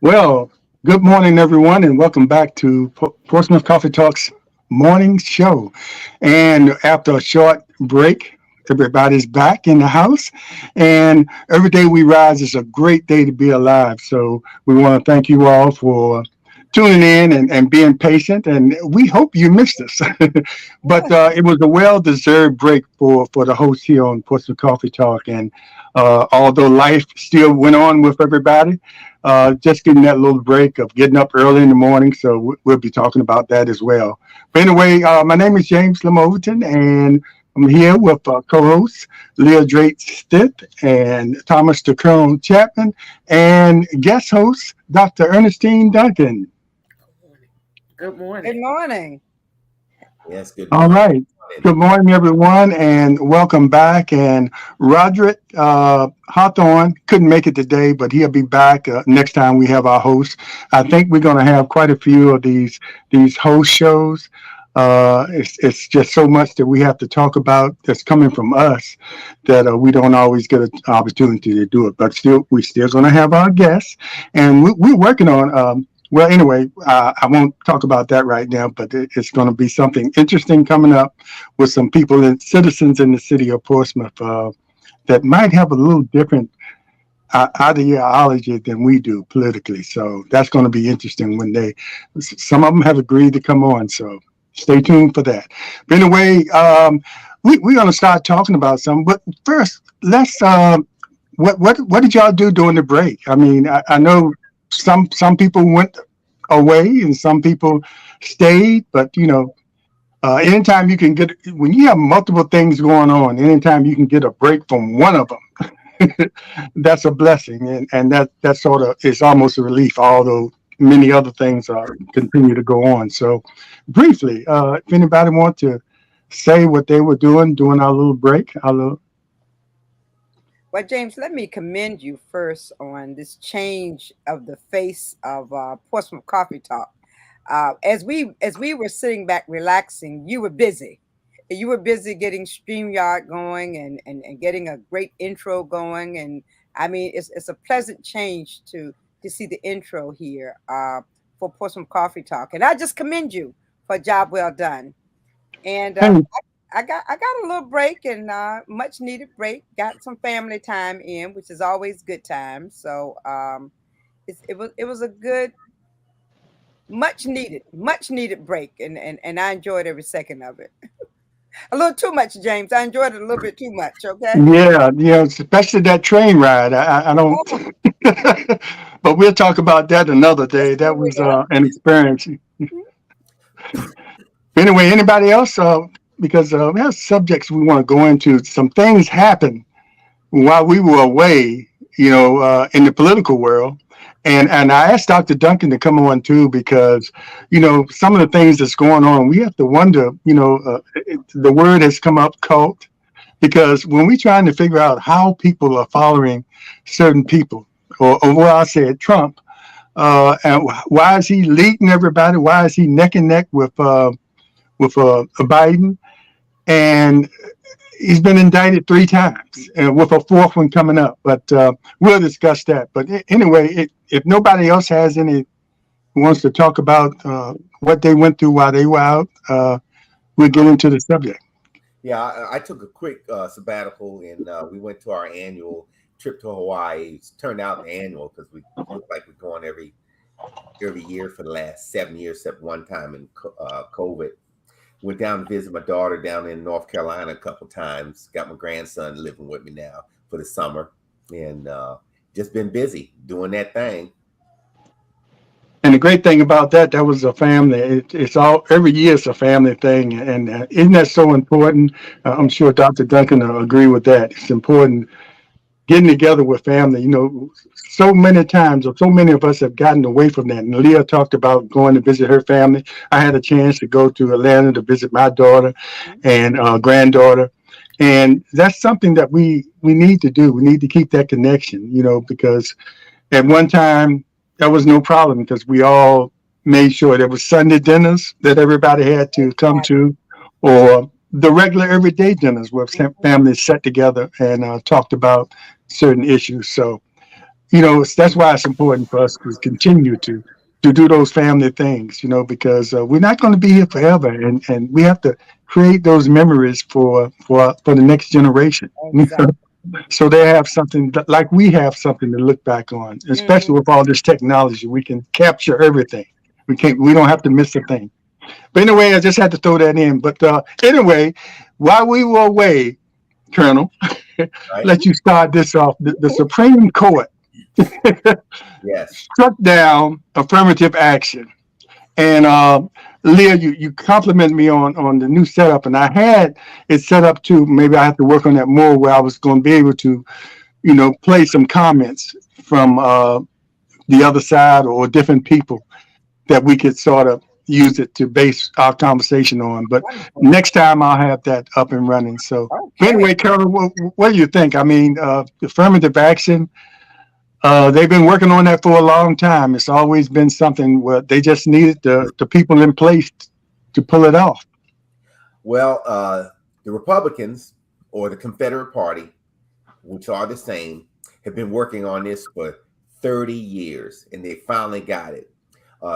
Well, good morning, everyone, and welcome back to Portsmouth Coffee Talks morning show. And after a short break, everybody's back in the house. And every day we rise is a great day to be alive. So we want to thank you all for tuning in and being patient. And we hope you missed us. But it was a well-deserved break for the host here on Portsmouth Coffee Talk. And although life still went on with everybody, just getting that little break of getting up early in the morning. So we'll be talking about that as well. But anyway, my name is James Lim Overton, and I'm here with co-hosts Leah Drake Stitt and Thomas the Colonel Chapman, and guest host Dr. Ernestine Duncan. Good morning. Good morning. Yes, good All morning. right. Good morning, everyone, and welcome back. And Roderick Hawthorne couldn't make it today, but he'll be back next time we have our host. I think we're going to have quite a few of these host shows. It's just so much that we have to talk about that's coming from us that we don't always get an opportunity to do it. But we're still going to have our guests, and we're working on. Well, anyway, I won't talk about that right now, but it's going to be something interesting coming up with some people and citizens in the city of Portsmouth that might have a little different ideology than we do politically. So that's going to be interesting when some of them have agreed to come on. So stay tuned for that. But anyway, we're going to start talking about some. But first, let's. What did y'all do during the break? I mean, I know. Some people went away and some people stayed, but anytime you can get, when you have multiple things going on, anytime you can get a break from one of them, that's a blessing, and that sort of is almost a relief, although many other things continue to go on. So briefly, if anybody want to say what they were doing during our little break, Well, James, let me commend you first on this change of the face of Portsmouth Coffee Talk. As we were sitting back relaxing, you were busy. You were busy getting StreamYard going and getting a great intro going. And I mean, it's a pleasant change to see the intro here for Portsmouth Coffee Talk. And I just commend you for a job well done. And I got a little break and much needed break. Got some family time in, which is always good time. So it was a good, much needed break, and I enjoyed every second of it. A little too much, James. I enjoyed it a little bit too much. Okay. Yeah, especially that train ride. I don't, but we'll talk about that another day. That was an experience. Anyway, anybody else? Because we have subjects we want to go into. Some things happened while we were away, in the political world. And I asked Dr. Duncan to come on too, because, some of the things that's going on, we have to wonder, the word has come up, cult, because when we're trying to figure out how people are following certain people, or well, I said Trump, and why is he leading everybody? Why is he neck and neck with Biden? And he's been indicted 3 times, and with a 4th one coming up. But we'll discuss that. But anyway, if nobody else has any wants to talk about what they went through while they were out, we'll get into the subject. Yeah, I took a quick sabbatical, and we went to our annual trip to Hawaii. It's turned out annual because we look like we're going every year for the last 7 years, except one time in COVID. Went down to visit my daughter down in North Carolina a couple times. Got my grandson living with me now for the summer, and just been busy doing that thing. And the great thing about that was a family. It's all every year. It's a family thing, and isn't that so important? I'm sure Dr. Duncan will agree with that. It's important getting together with family. So many times, or so many of us have gotten away from that. And Leah talked about going to visit her family. I had a chance to go to Atlanta to visit my daughter and granddaughter. And that's something that we need to do. We need to keep that connection, because at one time that was no problem because we all made sure there was Sunday dinners that everybody had to come Exactly. to, or the regular everyday dinners where families sat together and talked about certain issues. So that's why it's important for us to continue to do those family things, because we're not going to be here forever, and we have to create those memories for the next generation. Exactly. So they have something like we have something to look back on, especially with all this technology. We can capture everything. We don't have to miss a thing. But anyway, I just had to throw that in. But anyway, while we were away, Colonel, Right? let you start this off. The Supreme Court Yes. struck down affirmative action. And Leah, you complimented me on the new setup, and I had it set up to maybe I have to work on that more, where I was going to be able to play some comments from the other side or different people that we could sort of use it to base our conversation on. But Wonderful. next time I'll have that up and running. So, but Okay. anyway, Carol, what do you think? I mean, affirmative action, they've been working on that for a long time. It's always been something where they just needed the people in place to pull it off. Well, the Republicans or the Confederate Party, which are the same, have been working on this for 30 years, and they finally got it.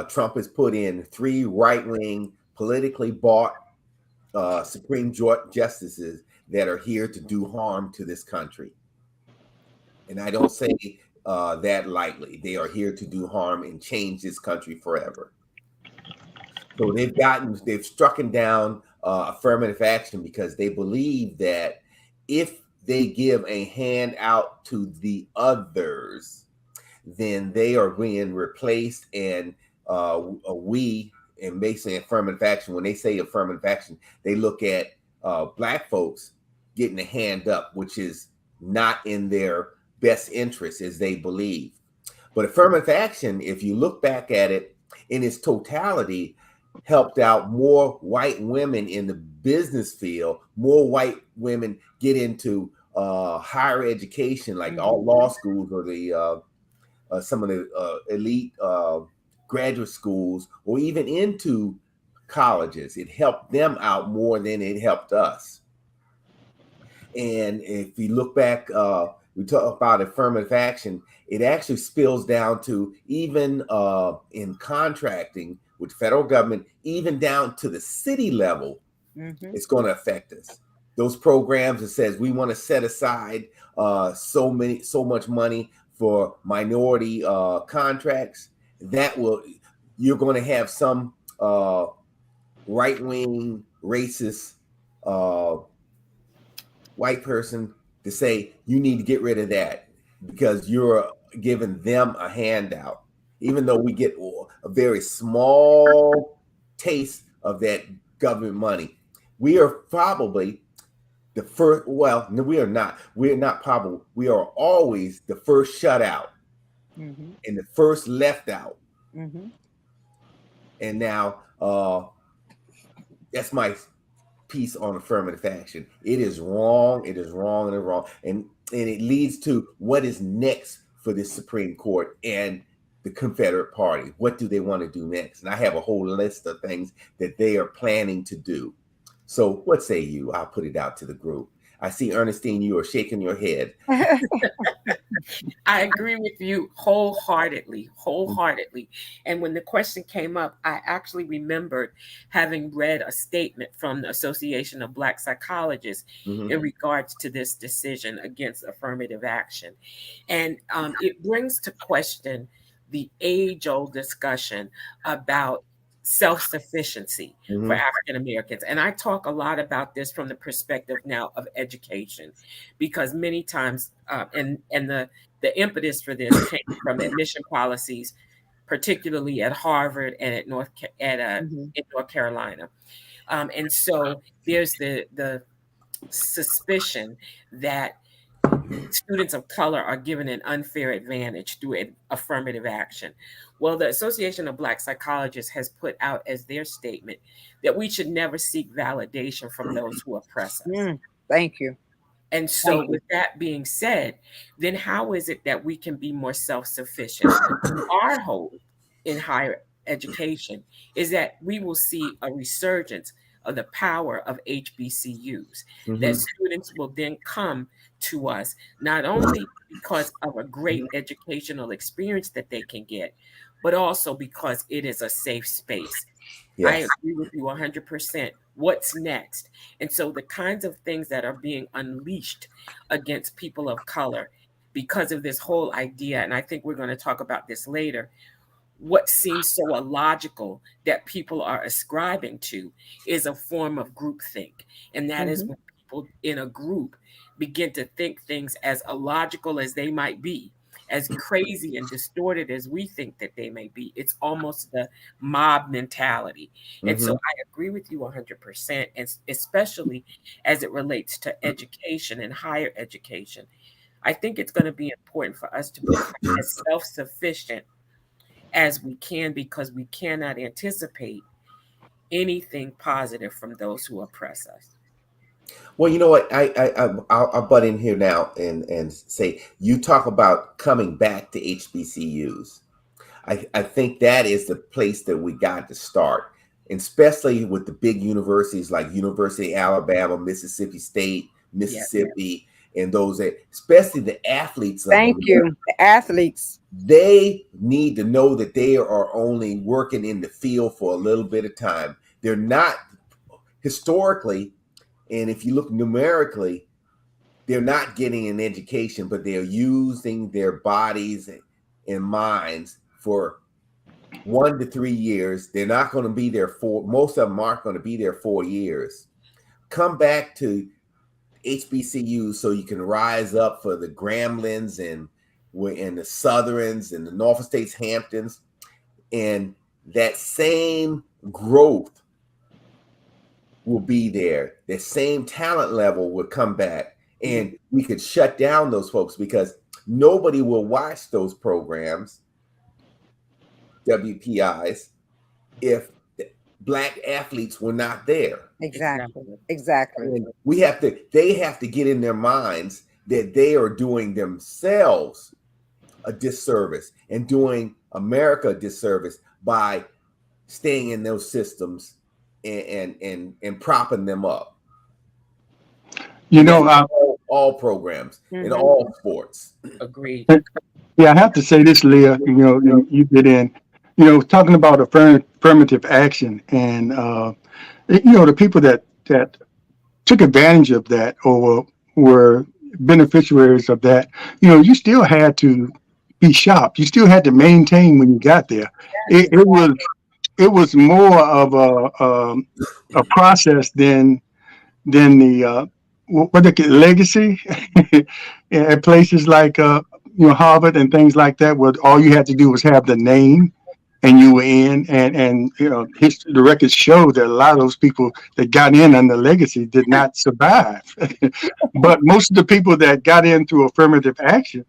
Trump has put in 3 right-wing, politically bought Supreme Justices that are here to do harm to this country. And I don't say that lightly. They are here to do harm and change this country forever. So they've struck down affirmative action because they believe that if they give a hand out to the others, then they are being replaced. And and basically affirmative action, when they say affirmative action, they look at Black folks getting a hand up, which is not in their best interest as they believe. But affirmative action, if you look back at it in its totality, helped out more white women in the business field, more white women get into higher education, like all law schools or the some of the elite graduate schools, or even into colleges. It helped them out more than it helped us. And if you look back, we talk about affirmative action, it actually spills down to even in contracting with the federal government, even down to the city level, it's going to affect us. Those programs that says we want to set aside so much money for minority contracts, you're going to have some right-wing racist white person to say you need to get rid of that because you're giving them a handout, even though we get a very small taste of that government money. We are probably the first. Well, no, we are not. We're not probably. We are always the first shut out and the first left out. And now that's my piece on affirmative action. It is wrong. It is wrong and wrong. And it leads to what is next for the Supreme Court and the Confederate Party. What do they want to do next? And I have a whole list of things that they are planning to do. So what say you? I'll put it out to the group. I see, Ernestine, you are shaking your head. I agree with you wholeheartedly. And when the question came up, I actually remembered having read a statement from the Association of Black Psychologists in regards to this decision against affirmative action. And it brings to question the age-old discussion about self-sufficiency for African Americans. And I talk a lot about this from the perspective now of education, because many times, and the impetus for this came from admission policies, particularly at Harvard and at in North Carolina. And so there's the suspicion that students of color are given an unfair advantage through affirmative action. Well, the Association of Black Psychologists has put out as their statement that we should never seek validation from those who oppress us. Thank you. And so, with that being said, then how is it that we can be more self-sufficient? Our hope in higher education is that we will see a resurgence of the power of HBCUs, that students will then come to us, not only because of a great educational experience that they can get, but also because it is a safe space. I agree with you 100%. What's next? And so the kinds of things that are being unleashed against people of color because of this whole idea, and I think we're going to talk about this later, what seems so illogical that people are ascribing to is a form of groupthink. And that is when people in a group begin to think things as illogical as they might be, as crazy and distorted as we think that they may be. It's almost the mob mentality. And so I agree with you 100%, and especially as it relates to education and higher education. I think it's going to be important for us to become as self-sufficient as we can, because we cannot anticipate anything positive from those who oppress us. Well, you know what? I'll butt in here now and say, you talk about coming back to HBCUs. I think that is the place that we got to start, and especially with the big universities like University of Alabama, Mississippi State, Mississippi, and those that, especially the athletes. Thank you. The athletes. They need to know that they are only working in the field for a little bit of time. They're not historically, and if you look numerically, they're not getting an education, but they're using their bodies and minds for 1 to 3 years. They're not going to be there most of them aren't going to be there 4 years. Come back to HBCUs so you can rise up for the Gramblin's and the Southerns and the Norfolk State's Hamptons, and that same growth will be there. The same talent level will come back, and we could shut down those folks because nobody will watch those programs, WPIs, if Black athletes were not there. Exactly. And they have to get in their minds that they are doing themselves a disservice and doing America a disservice by staying in those systems and propping them up. You know, all programs in all sports. Agreed. Yeah, I have to say this, Leah. You get in. Talking about affirmative action, and the people that took advantage of that or were beneficiaries of that. You still had to be sharp. You still had to maintain when you got there. It was more of a process than the what they call legacy at places like Harvard and things like that, where all you had to do was have the name and you were in, and the records show that a lot of those people that got in under legacy did not survive. But most of the people that got in through affirmative action,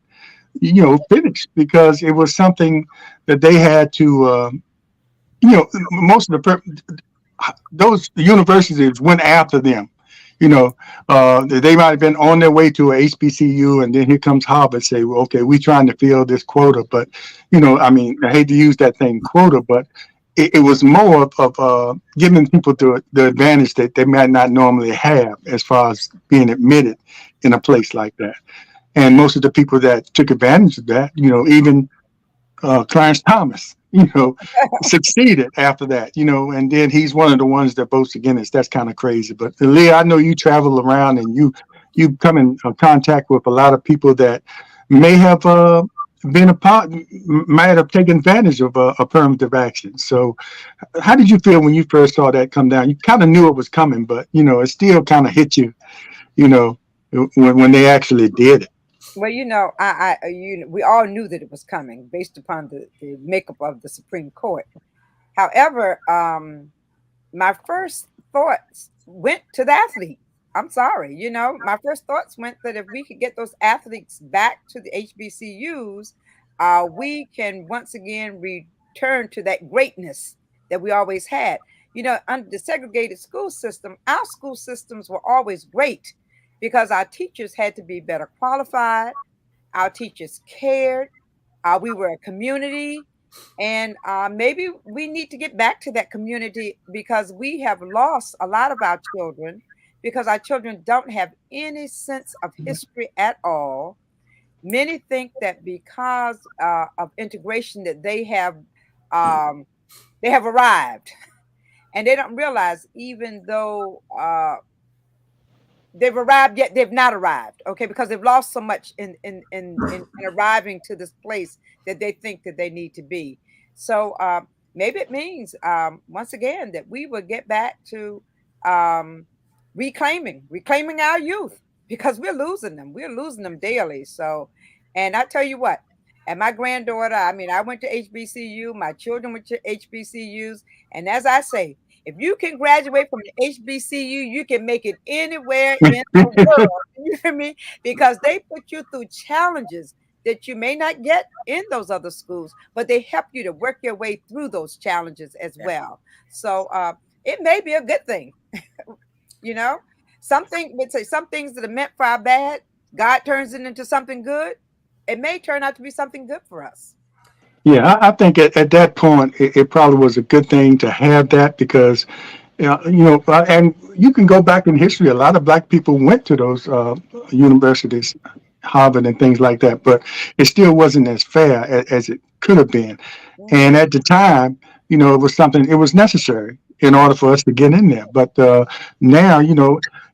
finished, because it was something that they had to. Most of those universities went after them. They might have been on their way to a HBCU, and then here comes Harvard say, well, okay, we're trying to fill this quota. But, I hate to use that thing quota, but it was more of giving people the advantage that they might not normally have as far as being admitted in a place like that. And most of the people that took advantage of that, even Clarence Thomas, succeeded after that, and then he's one of the ones that votes against. That's kind of crazy. But Leah, I know you travel around and you come in contact with a lot of people that may have might have taken advantage of affirmative action. So how did you feel when you first saw that come down? You kind of knew it was coming, but it still kind of hit you, when they actually did it. Well, we all knew that it was coming based upon the makeup of the Supreme Court. However, my first thoughts went to the athlete. I'm sorry. My first thoughts went that if we could get those athletes back to the HBCUs, we can once again return to that greatness that we always had. Under the segregated school system, our school systems were always great because our teachers had to be better qualified. Our teachers cared. We were a community. And maybe we need to get back to that community because we have lost a lot of our children because our children don't have any sense of history at all. Many think that because of integration that they have arrived, and they don't realize even though they've arrived yet they've not arrived, okay, because they've lost so much in arriving to this place that they think that they need to be. So maybe it means once again that we will get back to um, reclaiming our youth because we're losing them daily. So, and I tell you what, and my granddaughter, I mean, I went to HBCU, my children went to HBCUs, and as I say, if you can graduate from the HBCU, you can make it anywhere in the world. You hear me? Because they put you through challenges that you may not get in those other schools, but they help you to work your way through those challenges as well. So it may be a good thing. you know, Something would say some things that are meant for our bad, God turns it into something good. It may turn out to be something good for us. Yeah, I think at that point, it probably was a good thing to have that because, and you can go back in history. A lot of black people went to those universities, Harvard and things like that, but it still wasn't as fair as it could have been. Mhm. And at the time, it was something, it was necessary in order for us to get in there. But now,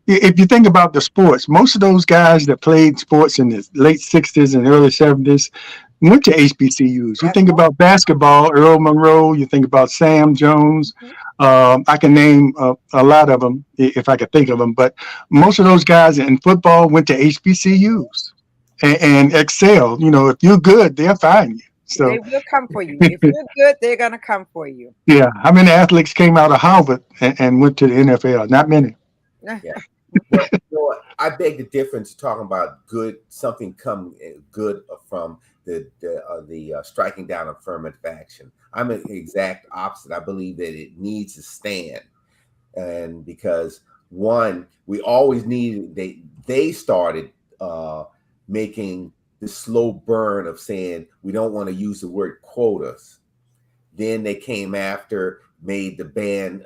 if you think about the sports, most of those guys that played sports in the late 60s and early 70s went to HBCUs. You That's think right. about basketball, Earl Monroe, you think about Sam Jones. Mhm. I can name a lot of them if I could think of them, but most of those guys in football went to HBCUs and excelled. If you're good, they'll find you. They So, will come for you. If you're good, they're gonna come for you. yeah, how many athletes came out of Harvard and went to the NFL? Not many. Yeah. Well, I beg the difference talking about good, something come good from the striking down affirmative action. I'm an exact opposite. I believe that it needs to stand, and because one, we always needed they started making the slow burn of saying we don't want to use the word quotas. Then they came after, made the ban,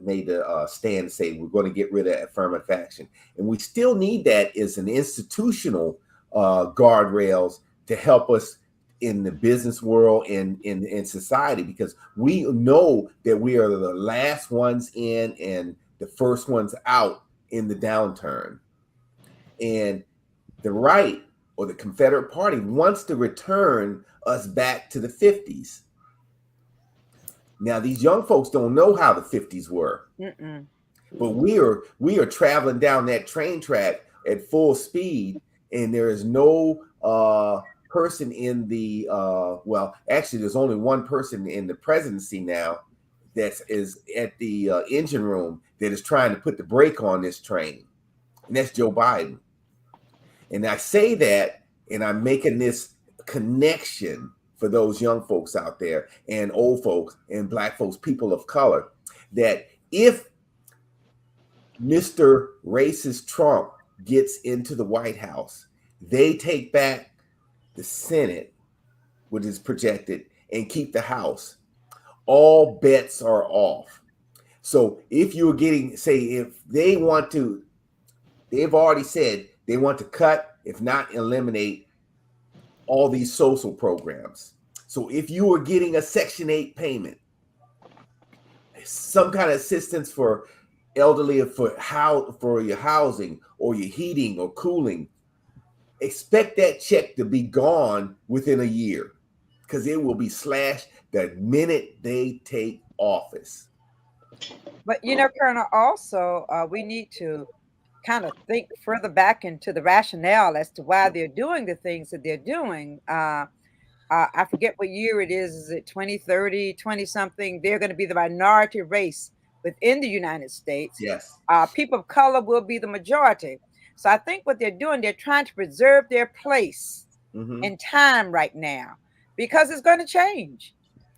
made the stand say we're going to get rid of affirmative action, and we still need that as an institutional guardrails to help us in the business world and in society, because we know that we are the last ones in and the first ones out in the downturn, and the right or the Confederate Party wants to return us back to the 50s. Now, these young folks don't know how the 50s were, Mm-mm. but we are traveling down that train track at full speed, and there is no person in the well, actually, there's only one person in the presidency now that is at the engine room that is trying to put the brake on this train, and that's Joe Biden. And I say that, and I'm making this connection for those young folks out there and old folks and black folks, people of color, that if Mr. Racist Trump gets into the White House, they take back the Senate, which is projected, and keep the House. All bets are off. So if you're getting, say, if they want to, they've already said they want to cut, if not eliminate, all these social programs. So if you were getting a Section 8 payment, some kind of assistance for elderly, for your housing or your heating or cooling, expect that check to be gone within a year, because it will be slashed the minute they take office. But Colonel, also we need to kind of think further back into the rationale as to why they're doing the things that they're doing. I forget what year it is. Is it 2030, 20 something? They're going to be the minority race within the United States, Yes. people of color will be the majority. So I think what they're doing, they're trying to preserve their place in time right now, because it's going to change.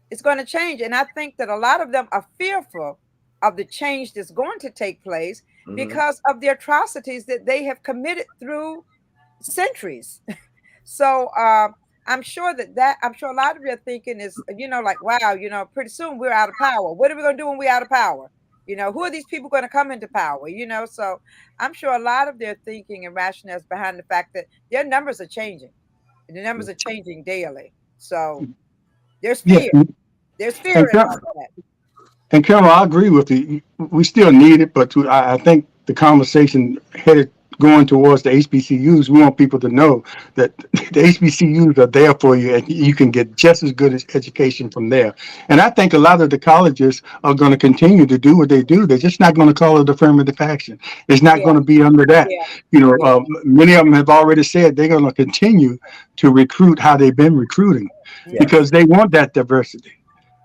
It's going to change. And I think that a lot of them are fearful of the change that's going to take place because of the atrocities that they have committed through centuries. So I'm sure a lot of your thinking is, like, wow, pretty soon we're out of power. What are we going to do when we're out of power? Who are these people going to come into power? So I'm sure a lot of their thinking and rationale is behind the fact that their numbers are changing. And the numbers are changing daily. So there's Yeah, fear. There's fear and involved in that. And Carol, I agree with you. We still need it, but I think the conversation headed going towards the HBCUs. We want people to know that the HBCUs are there for you, and you can get just as good as education from there. And I think a lot of the colleges are going to continue to do what they do. They're just not going to call it affirmative action. It's not Yeah, going to be under that. yeah, Many of them have already said they're going to continue to recruit how they've been recruiting Yes. because they want that diversity.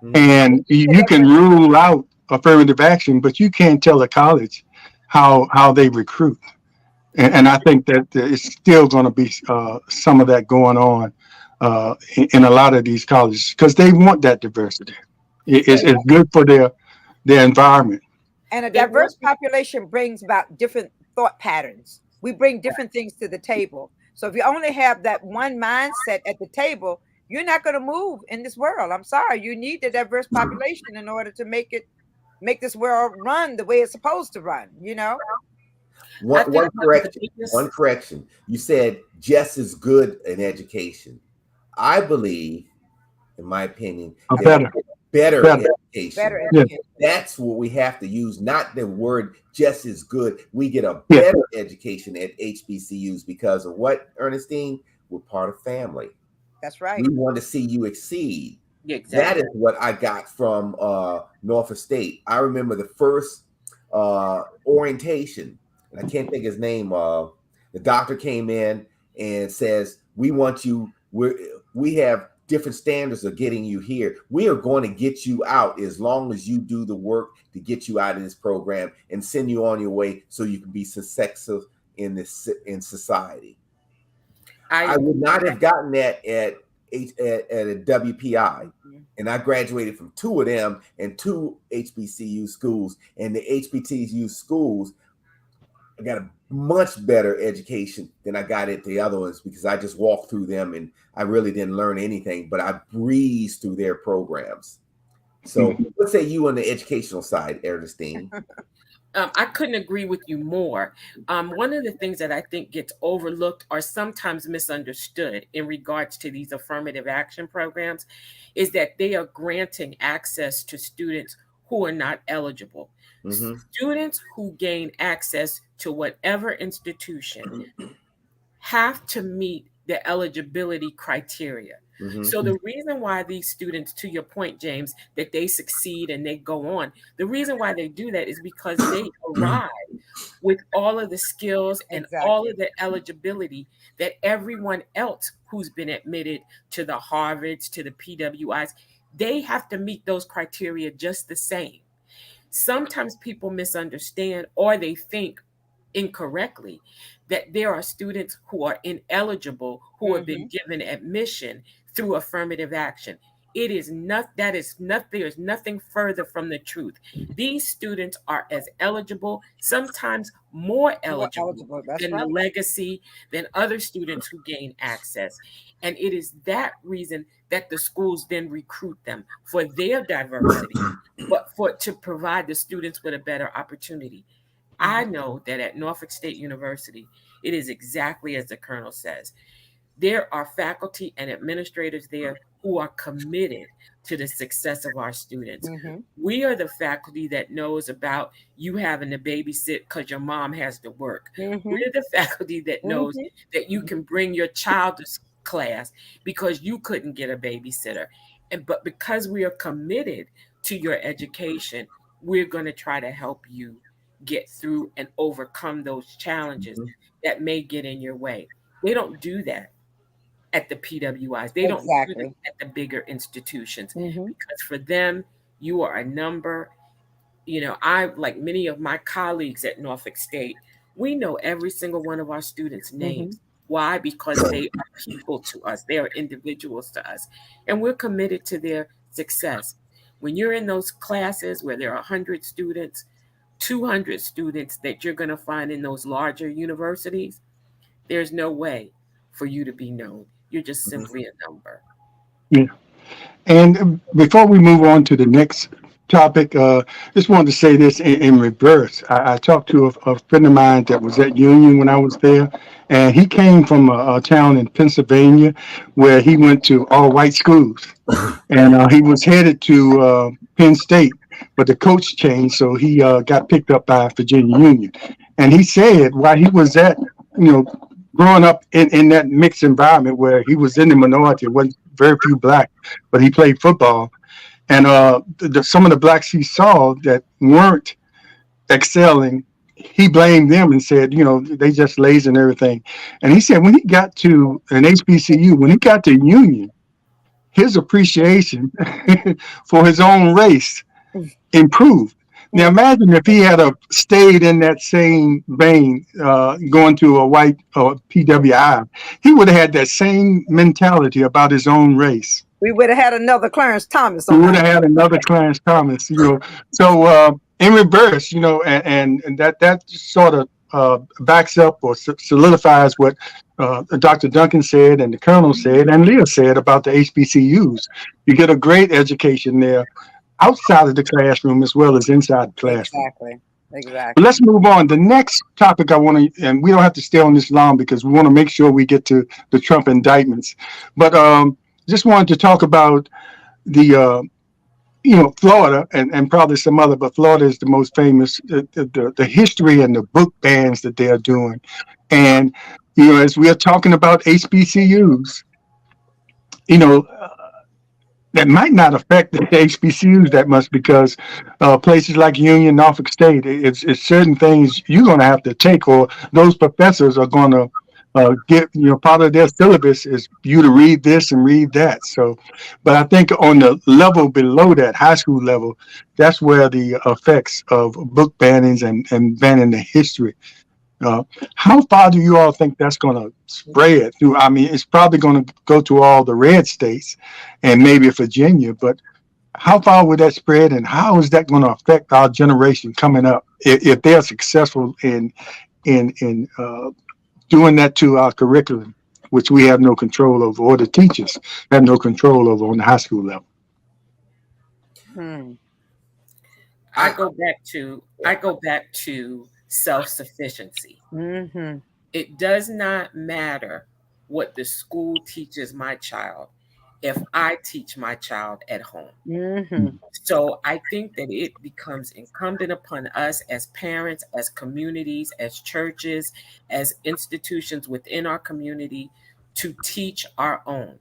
They And need the you can diversity. rule out affirmative action, but you can't tell a college how they recruit. And I think that it's still going to be some of that going on in a lot of these colleges because they want that diversity. It's good for their environment. And a They want diverse population brings about different thought patterns. We bring different things to the table. So if you only have that one mindset at the table, you're not going to move in this world. I'm sorry. You need the diverse population in order to make this world run the way it's supposed to run. I One, think one one of the correction. biggest One correction. You said just as good in education. I believe, in my opinion, that we Better, get better better. education. Better Yeah, education. That's what we have to use, not the word just as good. We get a yeah. better education at HBCUs because of what, Ernestine? We're part of family. That's right. We want to see you exceed. That exactly. is what I got from Norfolk State. I remember the first orientation, and I can't think his name. The doctor came in and says, "We want you. We have different standards of getting you here. We are going to get you out as long as you do the work to get you out of this program and send you on your way so you can be successful in society." I would not have gotten that at a WPI. And I graduated from two of them and two HBCU schools. And the HBCU schools, I got a much better education than I got at the other ones because I just walked through them and I really didn't learn anything, but I breezed through their programs. So let's say you on the educational side, Ernestine. I couldn't agree with you more. One of the things that I think gets overlooked or sometimes misunderstood in regards to these affirmative action programs is that they are granting access to students who are not eligible. Students who gain access to whatever institution have to meet the eligibility criteria. So the reason why these students, to your point, James, that they succeed and they go on, the reason why they do that is because they arrive with all of the skills and all Exactly. of the eligibility that everyone else who's been admitted to the Harvards, to the PWIs, they have to meet those criteria just the same. Sometimes people misunderstand or they think incorrectly that there are students who are ineligible who have been given admission through affirmative action. It is not that is not there is nothing further from the truth. These students are as eligible, sometimes more More eligible eligible. That's than the right. legacy than other students who gain access. And it is that reason that the schools then recruit them for their diversity, but for to provide the students with a better opportunity. I know that at Norfolk State University, it is exactly as the colonel says. There are faculty and administrators there who are committed to the success of our students. We are the faculty that knows about you having to babysit because your mom has to work. We're the faculty that knows that you can bring your child to class because you couldn't get a babysitter. But because we are committed to your education, we're going to try to help you get through and overcome those challenges that may get in your way. They don't do that at the PWIs. They don't do that Exactly. at the bigger institutions because for them, you are a number I, like many of my colleagues at Norfolk State, we know every single one of our students' Mm-hmm. names. Why? Because they are people to us, they are individuals to us, and we're committed to their success. When you're in those classes where there are 100 students, 200 students that you're going to find in those larger universities, there's no way for you to be known. You're just simply a number. Yeah. And before we move on to the next topic, just wanted to say this in reverse. I talked to a friend of mine that was at Union when I was there, and he came from a town in Pennsylvania where he went to all white schools. And he was headed to Penn State, but the coach changed, so he got picked up by Virginia Union. And he said while he was at, you know, growing up in that mixed environment where he was in the minority, wasn't very few black, but he played football. And some of the blacks he saw that weren't excelling, he blamed them and said, you know, they just lazy and everything. And he said when he got to an HBCU, when he got to Union, his appreciation for his own race improved. Now imagine if he had stayed in that same vein, going to a white PWI, he would have had that same mentality about his own race. We would have had another Clarence Thomas We on would our have had another Clarence Thomas, you know. So in reverse, you know, and that sort of backs up or solidifies what Dr. Duncan said and the Colonel said and Leah said about the HBCUs. You get a great education there outside of the classroom as well as inside the classroom. exactly, But exactly. let's move on. The next topic I want to, and we don't have to stay on this long because we want to make sure we get to the Trump indictments. But just wanted to talk about the Florida and probably some other, but Florida is the most famous. The history and the book bans that they are doing, and as we are talking about HBCUs, you know, that might not affect the HBCUs that much because places like Union, Norfolk State, it's certain things you're going to have to take, or those professors are going to get, part of their syllabus is you to read this and read that. So, but I think on the level below that, high school level, that's where the effects of book bannings and banning the history. Uh, how far do you all think that's going to spread through? I mean, it's probably going to go to all the red states and maybe Virginia, but how far would that spread and how is that going to affect our generation coming up if they're successful in doing that to our curriculum, which we have no control over, or the teachers have no control over on the high school level? Hmm. I I, go back to yeah. I go back to self-sufficiency. Mm-hmm. It does not matter what the school teaches my child if I teach my child at home. Mm-hmm. So I think that it becomes incumbent upon us as parents, as communities, as churches, as institutions within our community to teach our own.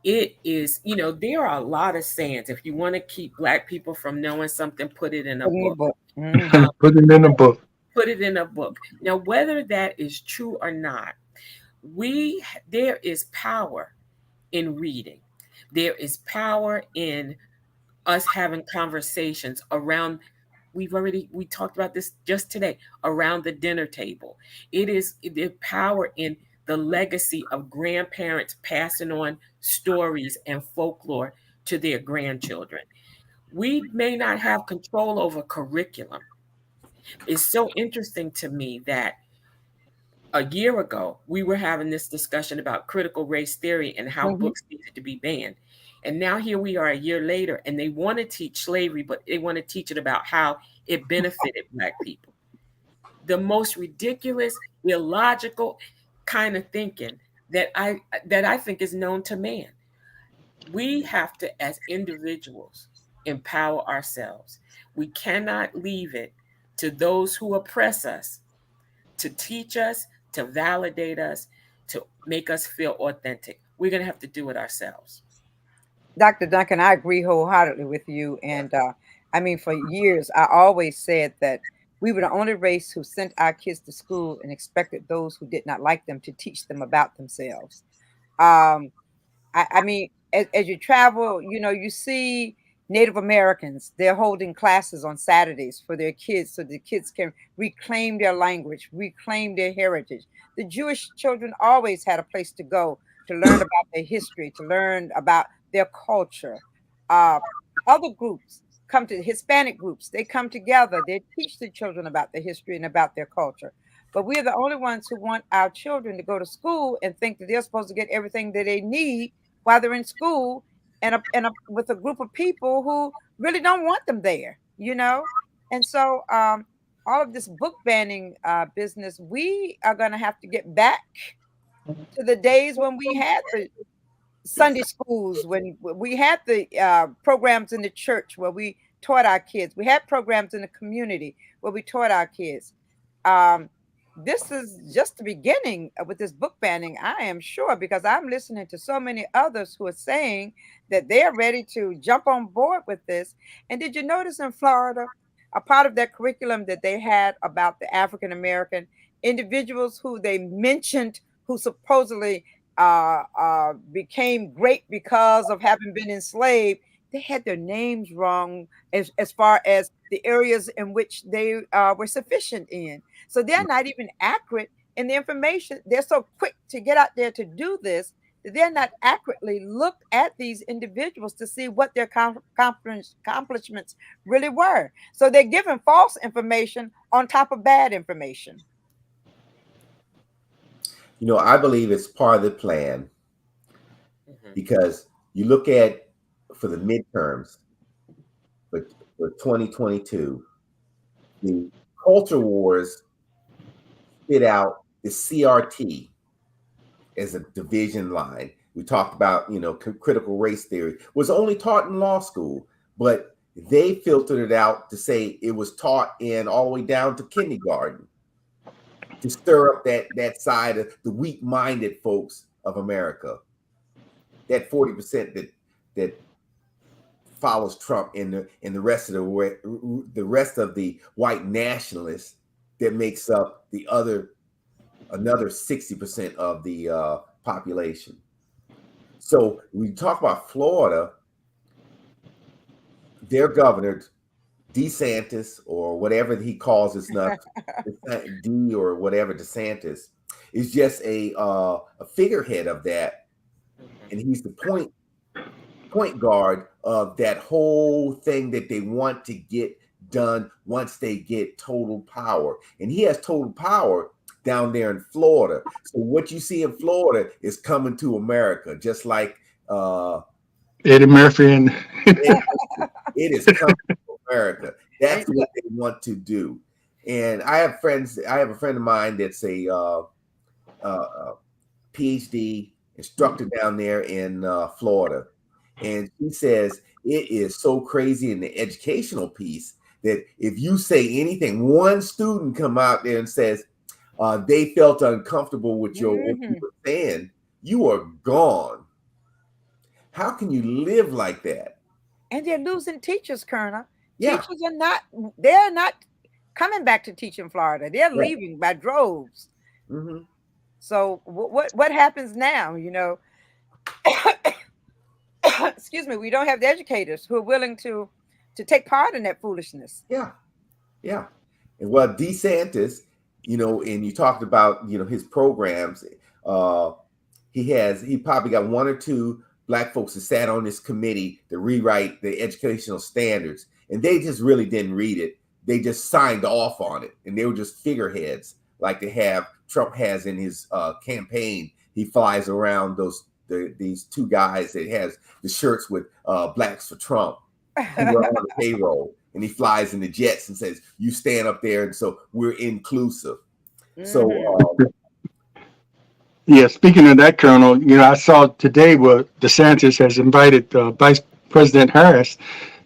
It is, there are a lot of sayings. If you want to keep Black people from knowing something, put it in a Put in the book. book. Mm-hmm. Put it in a book. Put it in a book. Now, whether that is true or not, there is power in reading. There is power in us having conversations around. We talked about this just today, around the dinner table. It is the power in the legacy of grandparents passing on stories and folklore to their grandchildren. We may not have control over curriculum. It's so interesting to me that a year ago, we were having this discussion about critical race theory and how Mm-hmm. books needed to be banned. And now here we are a year later, and they want to teach slavery, but they want to teach it about how it benefited Black people. The most ridiculous, illogical kind of thinking that I think is known to man. We have to, as individuals, empower ourselves. We cannot leave it to those who oppress us to teach us, to validate us, to make us feel authentic. We're going to have to do it ourselves. Dr. Duncan, I agree wholeheartedly with you. And I mean, for years, I always said that we were the only race who sent our kids to school and expected those who did not like them to teach them about themselves. Um, I mean, as you travel, you see Native Americans, they're holding classes on Saturdays for their kids so the kids can reclaim their language, reclaim their heritage. The Jewish children always had a place to go to learn about their history, to learn about their culture. Uh, Other groups come to Hispanic groups, they come together, they teach the children about their history and about their culture. But we're the only ones who want our children to go to school and think that they're supposed to get everything that they need while they're in school with a group of people who really don't want them there, you know? And so all of this book banning business, we are going to have to get back to the days when we had the Sunday schools, when we had the programs in the church where we taught our kids. We had programs in the community where we taught our kids. This is just the beginning with this book banning, I am sure, because I'm listening to so many others who are saying that they're ready to jump on board with this. And did you notice in Florida, a part of that curriculum that they had about the African American individuals who they mentioned who supposedly became great because of having been enslaved, they had their names wrong as far as the areas in which they were sufficient in. So they're not even accurate in the information. They're so quick to get out there to do this that they're not accurately looked at these individuals to see what their accomplishments really were. So they're giving false information on top of bad information. You know, I believe it's part of the plan because you look at for the midterms for 2022, the culture wars spit out the CRT as a division line. We talked about, you know, critical race theory was only taught in law school, but they filtered it out to say it was taught in all the way down to kindergarten to stir up that side of the weak-minded folks of America, that 40% that follows Trump and the rest of the white nationalists that makes up another 60% of the population. So when you talk about Florida, their governor, DeSantis, or whatever he calls his nuts, D or whatever DeSantis, is just a figurehead of that, and he's the point guard of that whole thing that they want to get done once they get total power. And he has total power down there in Florida. So what you see in Florida is coming to America, just like Eddie Murphy and it is coming to America. That's what they want to do. And I have friends. I have a friend of mine that's a PhD instructor down there in Florida, and he says it is so crazy in the educational piece that if you say anything, one student come out there and says they felt uncomfortable with what you were saying, you are gone. How can you live like that? And they're losing teachers, Colonel. Yeah. Teachers they're not coming back to teach in Florida. They're leaving by droves. So what happens now? You know, excuse me, we don't have the educators who are willing to take part in that foolishness. Yeah. And well, DeSantis, you know, and you talked about, you know, his programs. He probably got one or two Black folks that sat on this committee to rewrite the educational standards, and they just really didn't read it. They just signed off on it, and they were just figureheads like Trump has in his campaign. He flies around these two guys that has the shirts with Blacks for Trump who are on the payroll, and he flies in the jets and says, "You stand up there," and so we're inclusive. So. Yeah, speaking of that, Colonel, you know, I saw today where DeSantis has invited Vice President Harris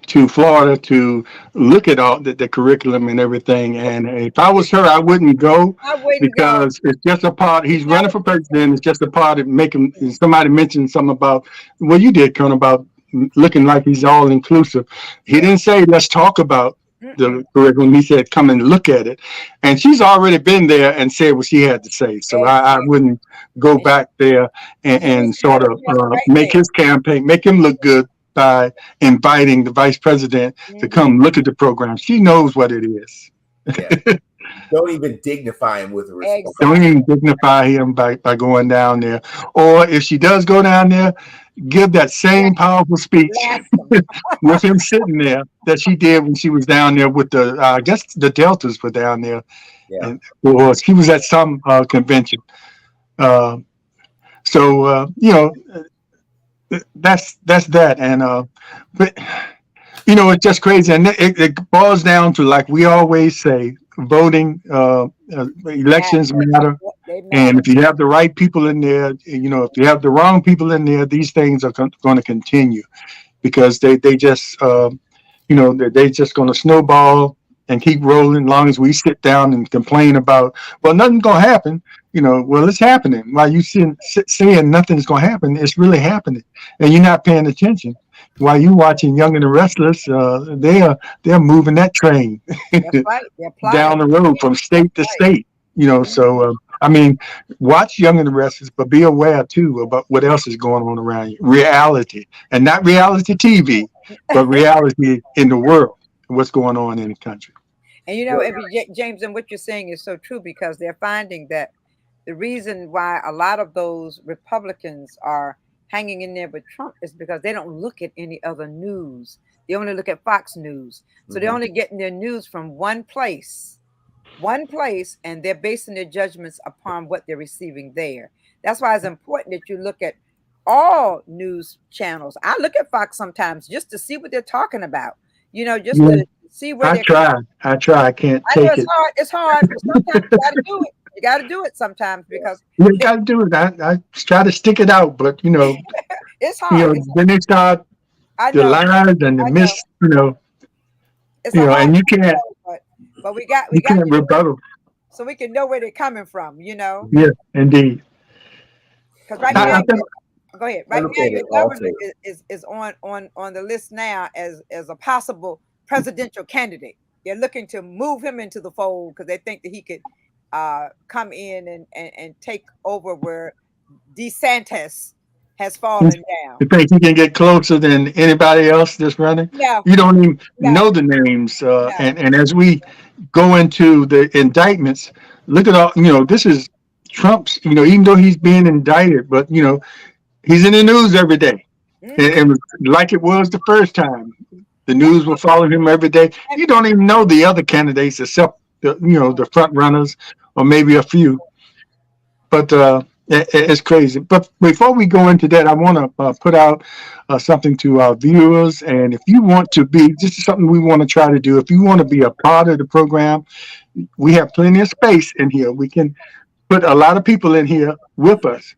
to Florida to look at all the curriculum and everything. And if I was her, I wouldn't go because it's just a part. He's running for president. It's just a part of making. Somebody mentioned something about what you did, Colonel, about looking like he's all inclusive. He didn't say let's talk about the curriculum. He said come and look at it. And she's already been there and said what she had to say. So I wouldn't go back there and sort of make his campaign, make him look good by inviting the vice president to come look at the program. She knows what it is. Yeah. Don't even dignify him with a response. Don't Exactly. even dignify him by going down there. Or if she does go down there, give that same powerful speech Blast them. with him sitting there that she did when she was down there with the, I guess the Deltas were down there. Yeah. And or she was at some convention. Uh, that's that. And but it's just crazy, and it boils down to, like we always say, voting. Elections matter, They and matter. if you have the right people in there, if you have the wrong people in there, these things are going to continue because they just they just going to snowball and keep rolling as long as we sit down and complain about, well, nothing's going to happen. Well, it's happening. While you saying nothing's going to happen, it's really happening, and you're not paying attention. While you watching Young and the Restless, they're moving that train That's right. They're down plotting. the road from state to Right. state. So I mean, watch Young and the Restless, but be aware too about what else is going on around you. Reality, and not reality TV, but reality in the world. What's going on in the country? And James, and what you're saying is so true, because they're finding that the reason why a lot of those Republicans are hanging in there with Trump is because they don't look at any other news. They only look at Fox News. So they're only getting their news from one place, and they're basing their judgments upon what they're receiving there. That's why it's important that you look at all news channels. I look at Fox sometimes just to see what they're talking about, just Yeah, to see where I they're try. I can't I know take it. it's hard, but sometimes you gotta do it. You gotta do it sometimes because You got to do it. I try to stick it out, but it's hard. then they start I the know, lies and the I know. It's a hard and you thing to can't know, but we got you to can't do it rebuttal. so we can know where they're coming from, Yeah, indeed. Because right I now, think go ahead. I Right look now, at your it also. governor is on the list now as a possible presidential candidate. They're looking to move him into the fold because they think that he could come in and take over where DeSantis has fallen down. you think you can get closer than anybody else that's running? No, You don't even no, know the names. no. And as we go into the indictments, look at all, this is Trump's, even though he's being indicted, but, he's in the news every day. Mm-hmm. And like it was the first time, the news will follow him every day. You don't even know the other candidates except the front runners or maybe a few. But it's crazy. But before we go into that, I want to put out something to our viewers. And if you want to be, this is something we want to try to do. If you want to be a part of the program, we have plenty of space in here. We can put a lot of people in here with us.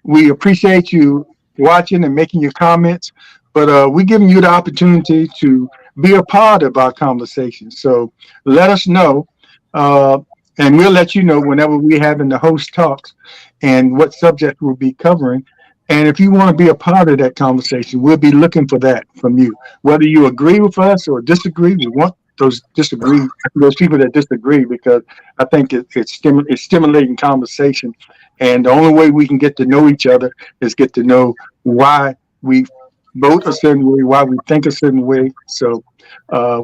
We appreciate you watching and making your comments, but we're giving you the opportunity to be a part of our conversation. So let us know, and we'll let you know whenever we're having the host talks and what subject we'll be covering. And if you want to be a part of that conversation, we'll be looking for that from you. Whether you agree with us or disagree, we want those people that disagree, because I think it's stimulating conversation. And the only way we can get to know each other is get to know why we vote a certain way, why we think a certain way. So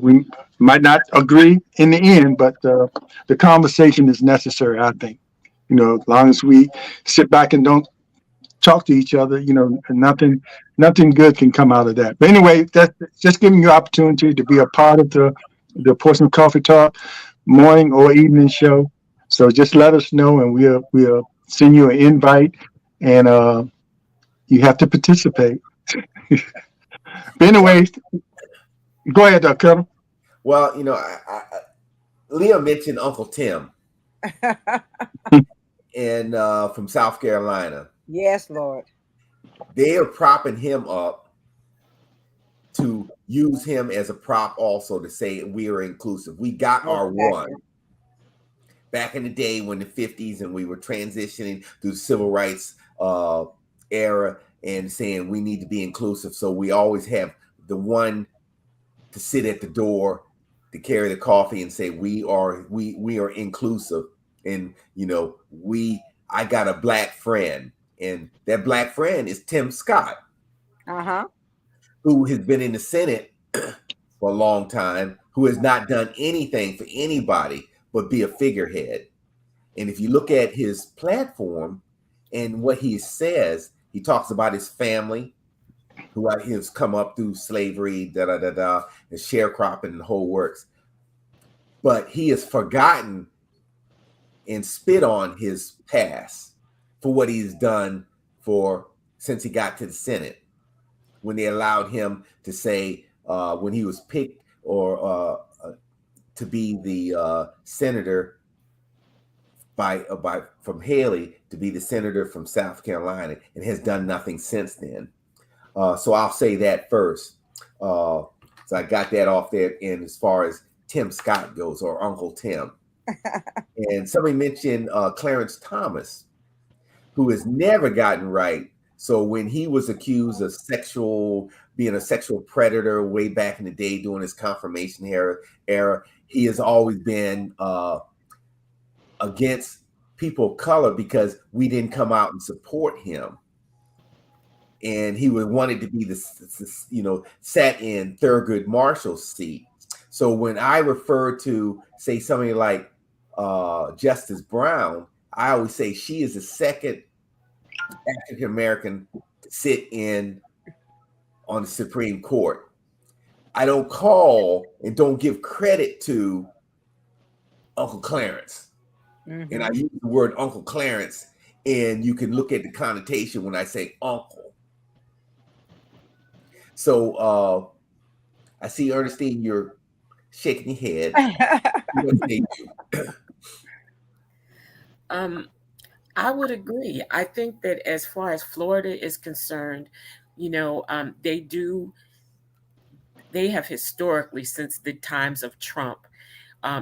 we might not agree in the end, but the conversation is necessary, I think. As long as we sit back and don't talk to each other, nothing good can come out of that. But anyway, that's just giving you opportunity to be a part of the Portsmouth Coffee Talk morning or evening show. So just let us know, and we'll send you an invite, and you have to participate. But anyway, go ahead, Colonel. Well, Leo mentioned Uncle Tim and from South Carolina. Yes, Lord. They are propping him up to use him as a prop also to say we are inclusive. We got our one. Back in the day when the 50s and we were transitioning through the civil rights era and saying we need to be inclusive. So we always have the one to sit at the door to carry the coffee and say we are inclusive. And I got a black friend, and that black friend is Tim Scott. Uh-huh. who has been in the Senate for a long time, who has not done anything for anybody but be a figurehead. And if you look at his platform and what he says, he talks about his family, who has come up through slavery, and sharecropping and the whole works. But he has forgotten and spit on his past for what he's done since he got to the Senate, when they allowed him to say when he was picked or to be the senator from Haley to be the senator from South Carolina, and has done nothing since then. So I'll say that first. So I got that off there. And as far as Tim Scott goes, or Uncle Tim, and somebody mentioned Clarence Thomas, who has never gotten right. So when he was accused of being a sexual predator way back in the day during his confirmation era, he has always been against people of color because we didn't come out and support him. And he wanted to be sat in Thurgood Marshall's seat. So when I refer to, say, somebody like Justice Brown, I always say she is the second African American to sit on the Supreme Court. I don't call and don't give credit to Uncle Clarence. Mm-hmm. And I use the word Uncle Clarence, and you can look at the connotation when I say uncle. So I see, Ernestine, you're shaking your head. I would agree. I think that as far as Florida is concerned, they have historically, since the times of Trump,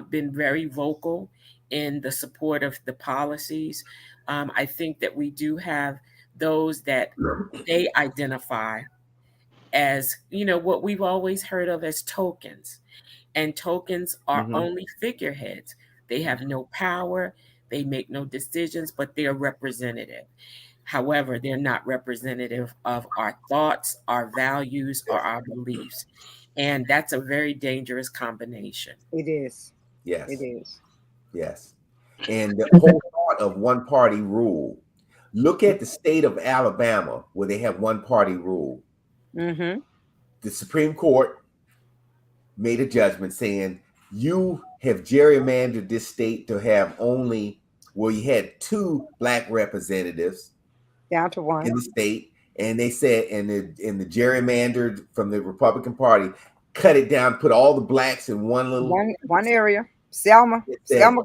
been very vocal in the support of the policies. I think that we do have those that they identify as, what we've always heard of as tokens. And tokens are only figureheads. They have no power. They make no decisions, but they're representative. However, they're not representative of our thoughts, our values, or our beliefs. And that's a very dangerous combination. It is. Yes. It is. Yes. And the whole thought of one party rule. Look at the state of Alabama, where they have one party rule. Mm-hmm. The Supreme Court made a judgment saying you have gerrymandered this state to have you had 2 black representatives down to 1 in the state, and they said in the gerrymandered from the Republican Party, cut it down, put all the blacks in one area, Selma Arena.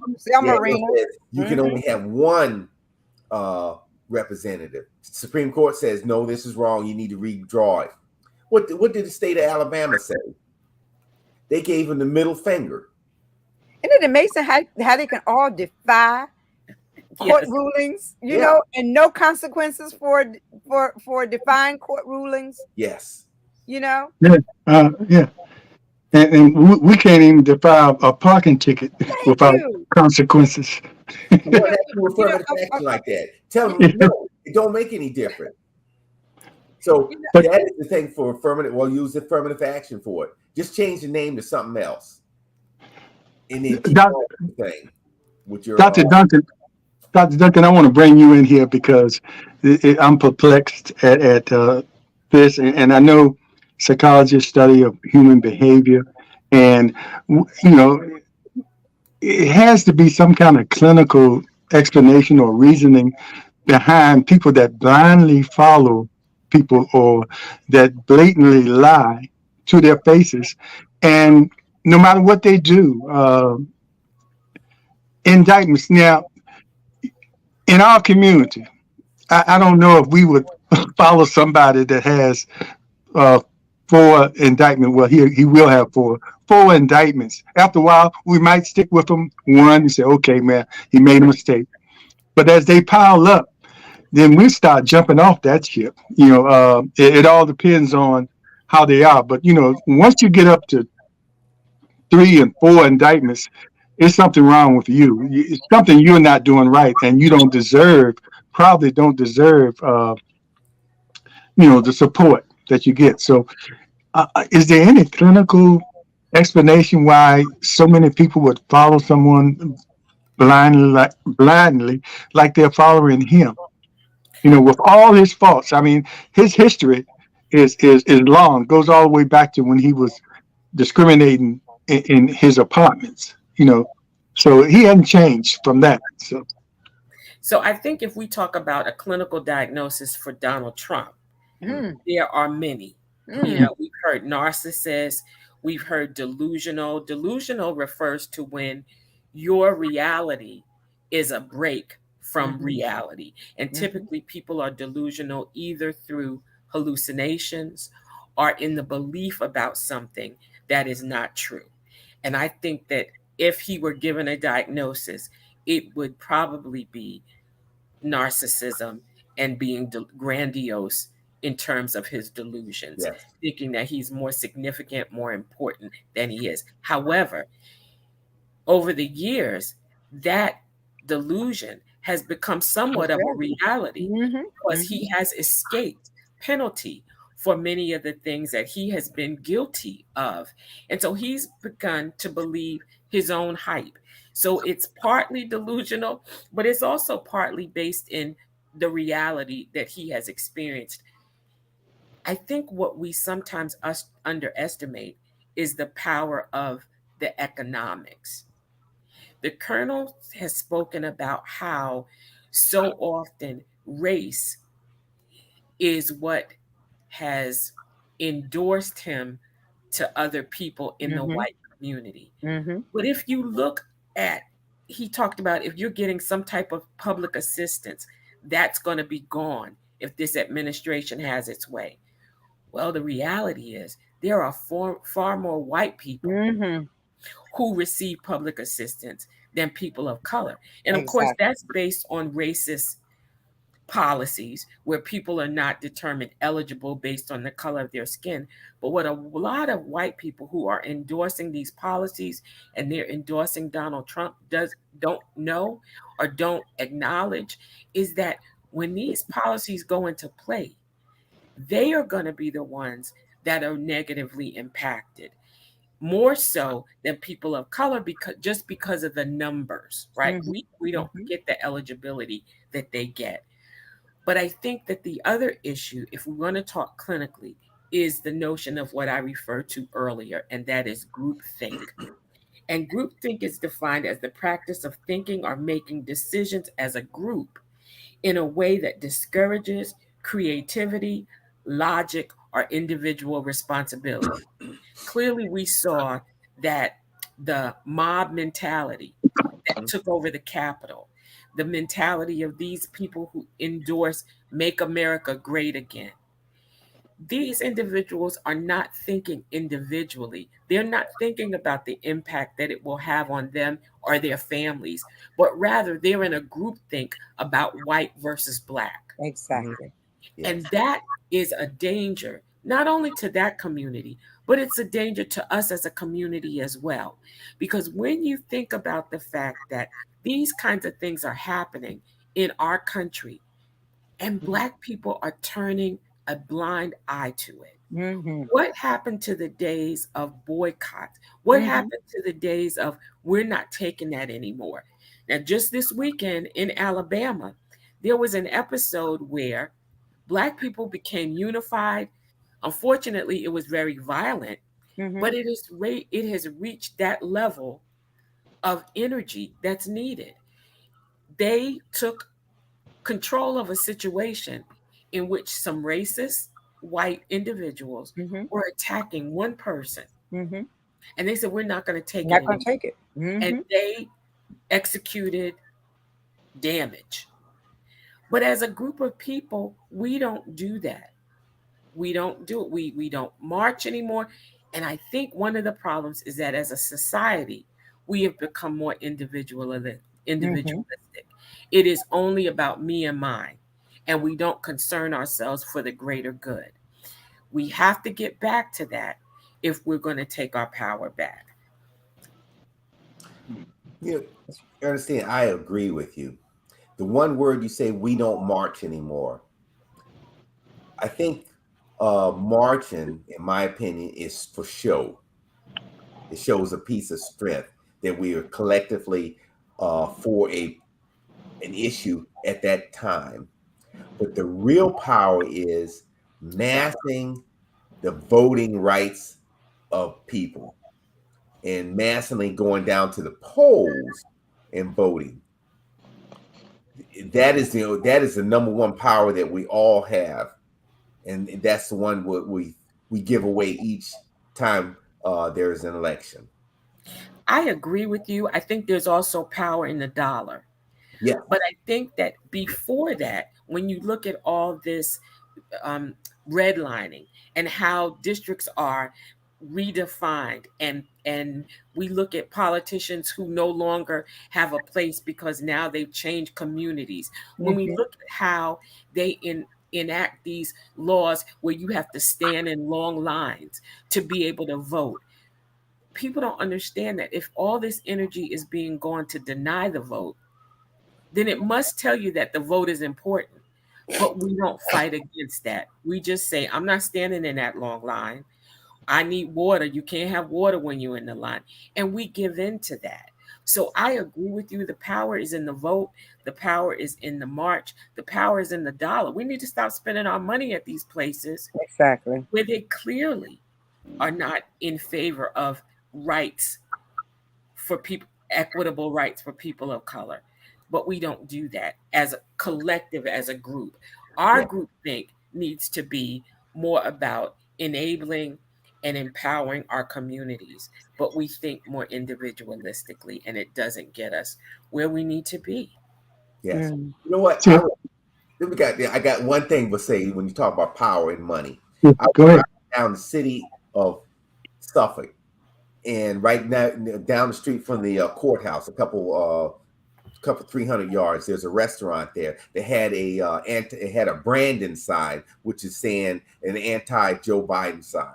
You can only have 1 representative. Supreme Court says no, this is wrong. You need to redraw it. What did the state of Alabama say? They gave him the middle finger. Isn't it amazing how they can all defy court rulings, you know, and no consequences for defying court rulings? Yes. You know? Yeah. And we can't even defy a parking ticket without consequences. What happened to affirmative action like that? Tell them no, it don't make any difference. So that is the thing for affirmative. Well, use affirmative action for it. Just change the name to something else. And then keep the thing with your Dr. Duncan, I want to bring you in here because I'm perplexed at this, and I know psychologists study of human behavior, and it has to be some kind of clinical explanation or reasoning behind people that blindly follow people or that blatantly lie to their faces, and no matter what they do, indictments. Now, in our community, I don't know if we would follow somebody that has 4 indictments. Well, he will have 4 indictments. After a while, we might stick with him 1 and say, okay, man, he made a mistake. But as they pile up, then we start jumping off that ship. It all depends on how they are. But, once you get up to 3 and 4 indictments, it's something wrong with you. It's something you're not doing right, and you probably don't deserve, the support that you get. So Is there any clinical explanation why so many people would follow someone blindly, like they're following him? You know, with all his faults. I mean, his history is long, goes all the way back to when he was discriminating in his apartments. You know, so he hadn't changed from that. So So I think if we talk about a clinical diagnosis for Donald Trump, Mm, there are many. You mm, know, we've heard narcissist, we've heard delusional. Delusional refers to when your reality is a break from mhm, reality. And mhm. typically, people are delusional either through hallucinations or in the belief about something that is not true. And I think that if he were given a diagnosis, it would probably be narcissism and being grandiose in terms of his delusions, Yes. thinking that he's more significant, more important than he is. However, over the years, that delusion has become somewhat That's of a right. reality Mhm, because mhm. he has escaped penalty for many of the things that he has been guilty of. And so he's begun to believe his own hype. So it's partly delusional, but it's also partly based in the reality that he has experienced. I think what we sometimes underestimate is the power of the economics. The colonel has spoken about how so often race is what has endorsed him to other people in the Mhm, white community. mhm. But if you look at, he talked about if you're getting some type of public assistance, that's going to be gone if this administration has its way. Well, the reality is there are far more white people Mhm. who receive public assistance than people of color. And of course, Exactly. that's based on racist policies where people are not determined eligible based on the color of their skin. But what a lot of white people who are endorsing these policies and they're endorsing Donald Trump don't know or don't acknowledge is that when these policies go into play, they are going to be the ones that are negatively impacted more so than people of color because of the numbers, right? Mhm, We don't mhm. get the eligibility that they get. But I think that the other issue, if we want to talk clinically, is the notion of what I referred to earlier, and that is groupthink. And groupthink is defined as the practice of thinking or making decisions as a group in a way that discourages creativity, logic, or individual responsibility. Clearly, we saw that the mob mentality that Mhm. took over the Capitol, the mentality of these people who endorse Make America Great Again. These individuals are not thinking individually. They're not thinking about the impact that it will have on them or their families, but rather they're in a group think about white versus black. Mhm. Exactly. Yes. And that is a danger, not only to that community, but it's a danger to us as a community as well. Because when you think about the fact that these kinds of things are happening in our country and Black people are turning a blind eye to it, Mhm, what happened to the days of boycott? What mhm, happened to the days of we're not taking that anymore? Now, just this weekend in Alabama, there was an episode where Black people became unified. Unfortunately, it was very violent, mhm, but it has reached that level of energy that's needed. They took control of a situation in which some racist white individuals mhm, were attacking one person, mhm. and they said, "We're not going to take it Not gonna anymore." take it. And Mhm, they executed damage. But as a group of people, we don't do that. We don't do it. We don't march anymore. And I think one of the problems is that as a society, we have become more mhm. individualistic. It is only about me and mine, and we don't concern ourselves for the greater good. We have to get back to that if we're going to take our power back. You know, Ernestine, I agree with you. The one word you say, we don't march anymore. I think marching, in my opinion, is for show. It shows a piece of strength that we are collectively for an issue at that time. But the real power is massing the voting rights of people and massively going down to the polls and voting. That is the number one power that we all have, and that's the one we give away each time there is an election. I agree with you. I think there's also power in the dollar. Yeah. But I think that before that, when you look at all this redlining and how districts are redefined, and we look at politicians who no longer have a place because now they've changed communities. When we look at how they enact these laws where you have to stand in long lines to be able to vote, people don't understand that if all this energy is being gone to deny the vote, then it must tell you that the vote is important. But we don't fight against that. We just say, I'm not standing in that long line. I need water. You can't have water when you're in the line. And we give in to that. So I agree with you. The power is in the vote. The power is in the march. The power is in the dollar. We need to stop spending our money at these places Exactly. where they clearly are not in favor of rights for people, equitable rights for people of color. But we don't do that as a collective, as a group. Our group think needs to be more about enabling and empowering our communities, but we think more individualistically, and it doesn't get us where we need to be. Yes. You know what? I got one thing to say when you talk about power and money. I Go ahead. down the city of Suffolk, and right now down the street from the courthouse, a couple 300 yards, there's a restaurant there that had it had a Brandon sign, which is saying an anti-Joe Biden sign.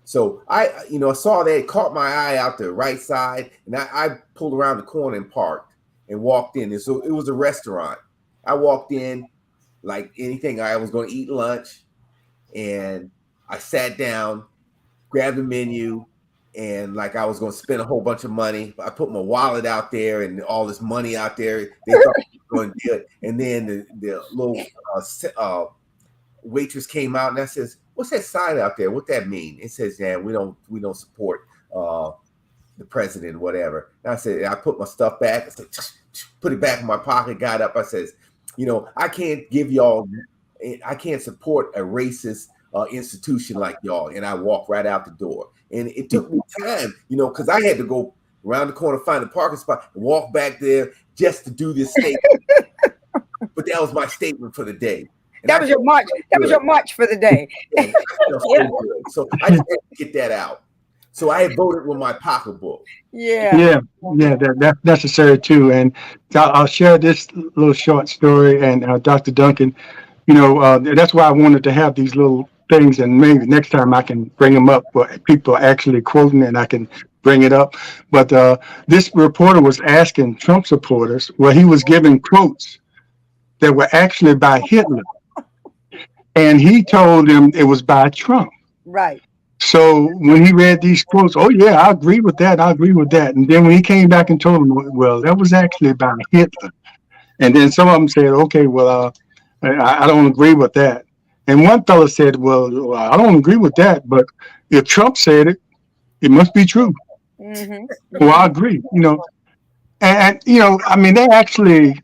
So I saw that, it caught my eye out the right side, and I pulled around the corner and parked and walked in. And so it was a restaurant. I walked in like anything. I was going to eat lunch, and I sat down, grabbed the menu, and like I was going to spend a whole bunch of money. I put my wallet out there and all this money out there. They thought it was going to do it. And then the little waitress came out, and I says, "What's that sign out there? What that mean?" It says, "Yeah, we don't support the president, whatever." And I said, I put my stuff back. I said, put it back in my pocket. Got up. I says, I can't I can't support a racist institution like y'all. And I walked right out the door. And it took me time, because I had to go around the corner, find a parking spot, and walk back there just to do this statement. But that was my statement for the day. And that was your march. That was your march for the day. So I just had to get that out. So I had voted with my pocketbook. Yeah, that's necessary too. And I'll share this little short story. And Dr. Duncan, that's why I wanted to have these little things, and maybe next time I can bring them up where people are actually quoting and I can bring it up. But this reporter was asking Trump supporters, well, he was giving quotes that were actually by Hitler. And he told them it was by Trump. Right. So when he read these quotes, oh yeah, I agree with that. I agree with that. And then when he came back and told them, well, that was actually by Hitler. And then some of them said, okay, well, I don't agree with that. And one fellow said, well, I don't agree with that, but if Trump said it, it must be true. Well, I agree. And I mean, they actually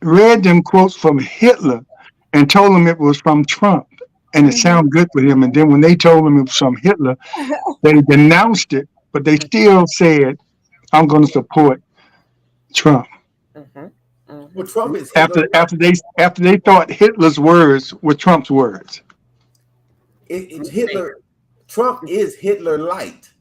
read them quotes from Hitler and told him it was from Trump. And it sounded good for him. And then when they told him it was from Hitler, they denounced it, but they still said, I'm going to support Trump. Well, Trump is after they thought Hitler's words were Trump's words. It's Hitler. Trump is Hitler light,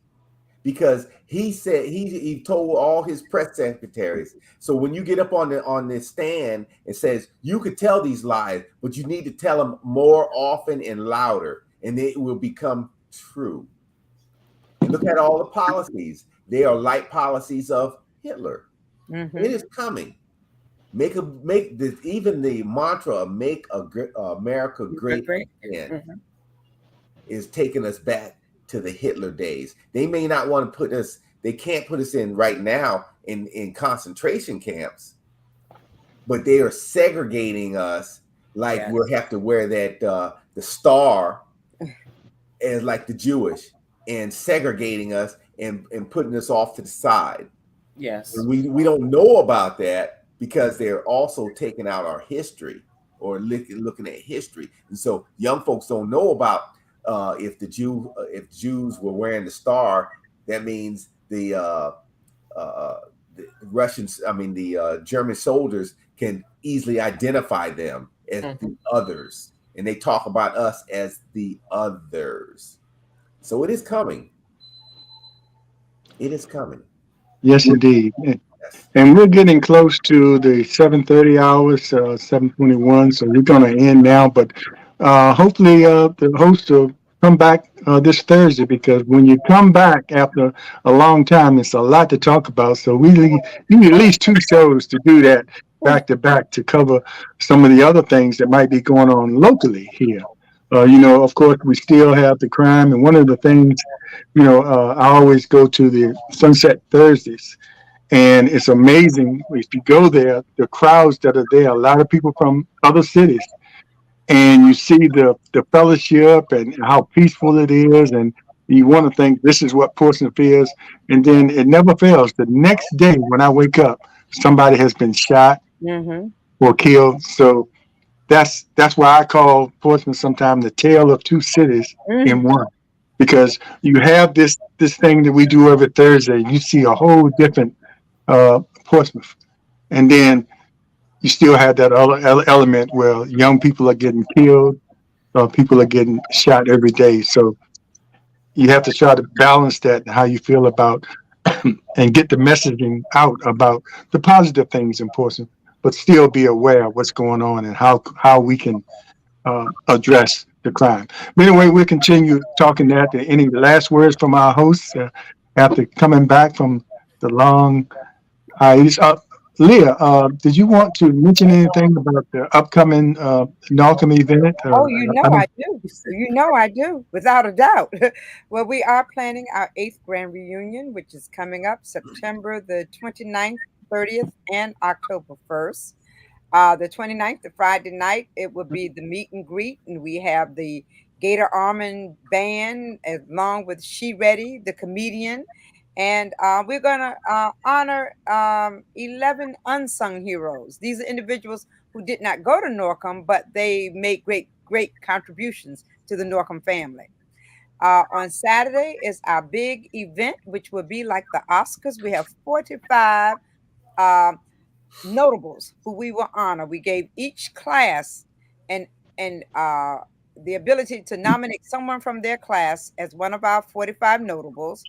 because he said he told all his press secretaries. So when you get up on the stand and says you could tell these lies, but you need to tell them more often and louder, and it will become true. And look at all the policies; they are light policies of Hitler. It is coming. make this, even the mantra of "Make America Great Again" Mhm. is taking us back to the Hitler days. They may not want to put us. They can't put us in right now in concentration camps, but they are segregating us like Yeah. we'll have to wear that the star as like the Jewish, and segregating us and putting us off to the side. Yes. And we don't know about that because they're also taking out our history or looking at history. And so young folks don't know about if Jews were wearing the star, that means the Russians, I mean the German soldiers can easily identify them as the others, and they talk about us as the others. So it is coming. It is coming. Yes, indeed. Yes. And we're getting close to the 7:30 hours, 7:21. So we're going to end now. But hopefully the host will come back this Thursday, because when you come back after a long time, it's a lot to talk about. So you need at least two shows to do that back to back to cover some of the other things that might be going on locally here. Of course, we still have the crime. And one of the things, I always go to the Sunset Thursdays, and it's amazing if you go there, the crowds that are there, a lot of people from other cities, and you see the fellowship and how peaceful it is. And you want to think this is what Portsmouth is. And then it never fails. The next day when I wake up, somebody has been shot Mm-hmm. or killed. So that's why I call Portsmouth sometimes the tale of two cities in Mm-hmm. one. Because you have this thing that we do every Thursday. You see a whole different Portsmouth. And then you still have that other element where young people are getting killed, people are getting shot every day. So you have to try to balance that and how you feel about and get the messaging out about the positive things in Portsmouth, but still be aware of what's going on and how we can address the crime. But anyway, we'll continue talking that. Any last words from our hosts after coming back from the long hiatus? Leah, did you want to mention anything about the upcoming Malcolm event? Oh, you know I do. You know I do, without a doubt. Well, we are planning our eighth grand reunion, which is coming up September the 29th, 30th, and October 1st. The 29th, the Friday night, it will be the meet and greet, and we have the Gator Almond Band along with She Ready, the comedian. And we're going to honor 11 unsung heroes. These are individuals who did not go to Norcom, but they made great contributions to the Norcom family. On Saturday is our big event, which will be like the Oscars. We have 45 notables who we will honor. We gave each class and the ability to nominate someone from their class as one of our 45 notables.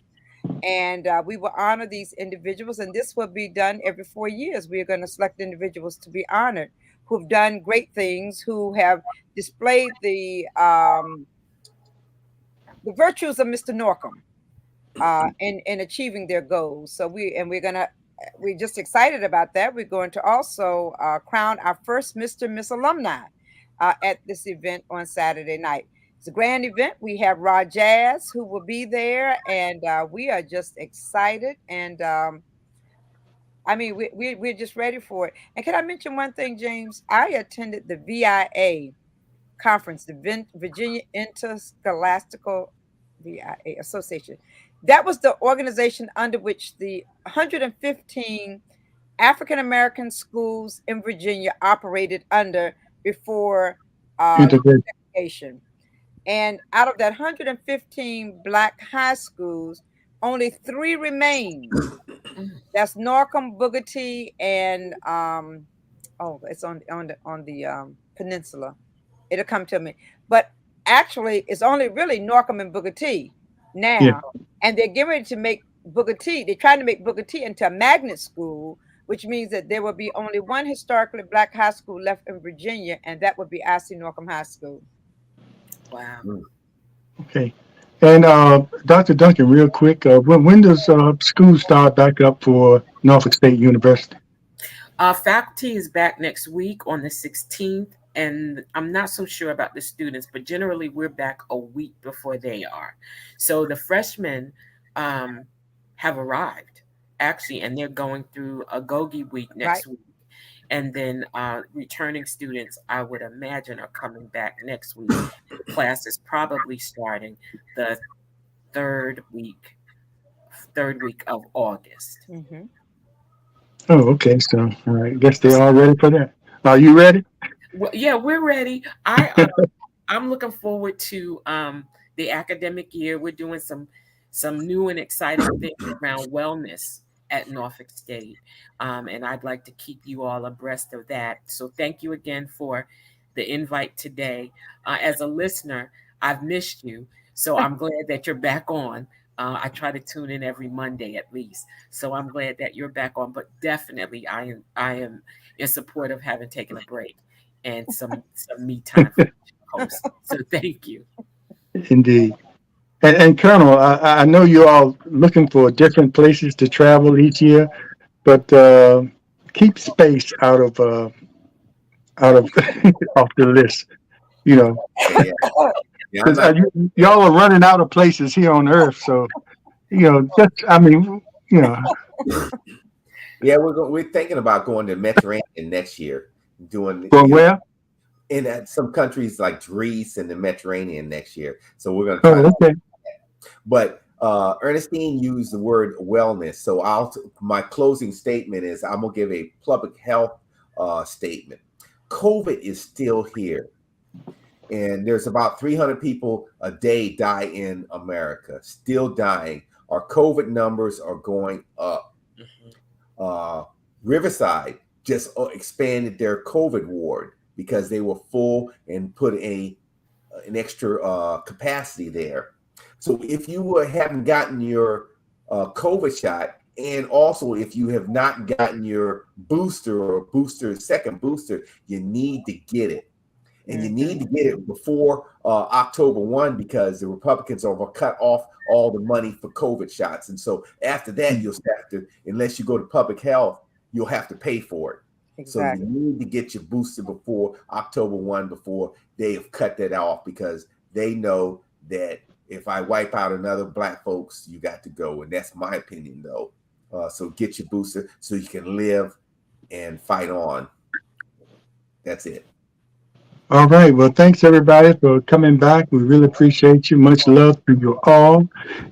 And we will honor these individuals. And this will be done every 4 years. We are going to select individuals to be honored who have done great things, who have displayed the virtues of Mr. Norcom in achieving their goals. So we're just excited about that. We're going to also crown our first Mr. and Miss Alumni at this event on Saturday night. It's a grand event. We have Rod Jazz who will be there, and we are just excited. And I mean, we're just ready for it. And can I mention one thing, James? I attended the VIA conference, the Virginia Interscholastical VIA Association. That was the organization under which the 115 African American schools in Virginia operated under before Integrate. education. And out of that 115 Black high schools, only 3 remain. That's Norcom, Booker T, and it's on the peninsula. It'll come to me. But actually, it's only really Norcom and Booker T Yeah. now. And they're getting ready to make Booker T. They're trying to make Booker T into a magnet school, which means that there will be only one historically Black high school left in Virginia, and that would be IC Norcom High School. Wow. Okay. And Dr. Duncan, real quick, when does school start back up for Norfolk State University? Faculty is back next week on the 16th, and I'm not so sure about the students, but generally we're back a week before they are. So the freshmen have arrived, actually, and they're going through a Gogi week next week. And then returning students, I would imagine, are coming back next week. Class is probably starting the third week of August. Mm-hmm. Oh, okay. So, all right. Guess they're all ready for that. Are you ready? Well, yeah, we're ready. I'm looking forward to the academic year. We're doing some new and exciting things around wellness at Norfolk State, and I'd like to keep you all abreast of that. So thank you again for the invite today. As a listener, I've missed you, so I'm glad that you're back on. I try to tune in every Monday at least, so I'm glad that you're back on. But definitely, I am in support of having taken a break and some me time for the host. So thank you. Indeed. And Colonel, I know you're all looking for different places to travel each year, but keep space out of off the list. You know, Yeah. Yeah, I'm because not, y'all are running out of places here on Earth. So just yeah, we're thinking about going to Mediterranean next year, doing going where? in some countries like Greece and the Mediterranean next year. So we're going to try. Oh, okay. But Ernestine used the word wellness. So my closing statement is I'm gonna give a public health statement. COVID is still here. And there's about 300 people a day die in America, still dying. Our COVID numbers are going up. Riverside just expanded their COVID ward because they were full and put an extra capacity there. So if you haven't gotten your COVID shot, and also if you have not gotten your second booster, you need to get it. And you need to get it before October 1 because the Republicans are going to cut off all the money for COVID shots. And so after that, you'll have to, unless you go to public health, you'll have to pay for it. Exactly. So you need to get your booster before October 1, before they have cut that off, because they know that if I wipe out another Black folks, you got to go. And that's my opinion, though. So get your booster so you can live and fight on. That's it. All right. Well, thanks everybody for coming back. We really appreciate you. Much love to you all.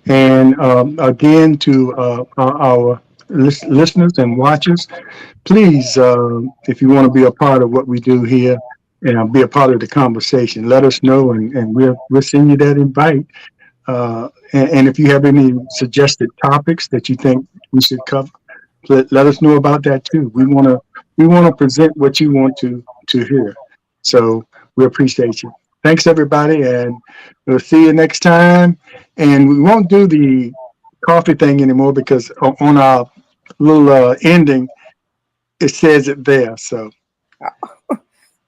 And again, to our listeners and watchers, please, if you want to be a part of what we do here and be a part of the conversation, let us know, and we'll send you that invite. And if you have any suggested topics that you think we should cover, let us know about that too. We want to present what you want to hear. So we appreciate you. Thanks, everybody, and we'll see you next time. And we won't do the coffee thing anymore because on our little ending, it says it there. So,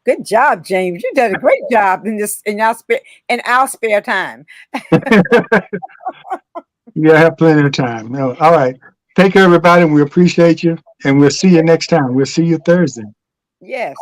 good job, James. You did a great job in our spare time. Yeah, I have plenty of time. No, all right. Take care, everybody. We appreciate you, and we'll see you next time. We'll see you Thursday. Yes.